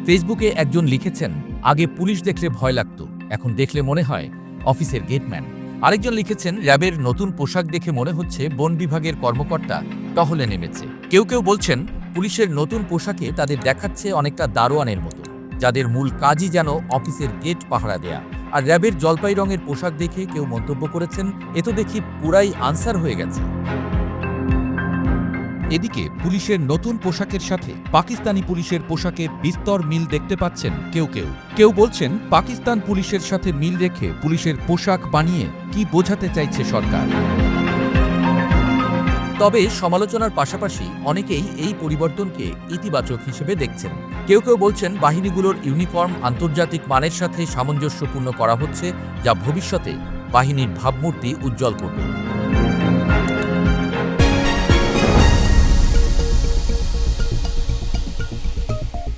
ফেসবুকে একজন লিখেছেন, আগে পুলিশ দেখলে ভয় লাগত, এখন দেখলে মনে হয় অফিসের গেটম্যান। আরেকজন লিখেছেন, র্যাবের নতুন পোশাক দেখে মনে হচ্ছে বন বিভাগের কর্মকর্তা টহলে নেমেছে। কেউ কেউ বলছেন, পুলিশের নতুন পোশাকে তাদের দেখাচ্ছে অনেকটা দারোয়ানের মতো, যাদের মূল কাজই যেন অফিসের গেট পাহারা দেয়া। আর র্যাবের জলপাই রঙের পোশাক দেখে কেউ মন্তব্য করেছেন, এ তো দেখি পুরাই আনসার হয়ে গেছে। এদিকে পুলিশের নতুন পোশাকের সাথে পাকিস্তানি পুলিশের পোশাকের বিস্তর মিল দেখতে পাচ্ছেন কেউ কেউ। কেউ বলছেন, পাকিস্তান পুলিশের সাথে মিল রেখে পুলিশের পোশাক বানিয়ে কি বোঝাতে চাইছে সরকার। তবে সমালোচনার পাশাপাশি অনেকেই এই পরিবর্তনকে ইতিবাচক হিসেবে দেখছেন। কেউ কেউ বলছেন, বাহিনীগুলোর ইউনিফর্ম আন্তর্জাতিক মানের সাথে সামঞ্জস্যপূর্ণ করা হচ্ছে, যা ভবিষ্যতে বাহিনীর ভাবমূর্তি উজ্জ্বল করবে।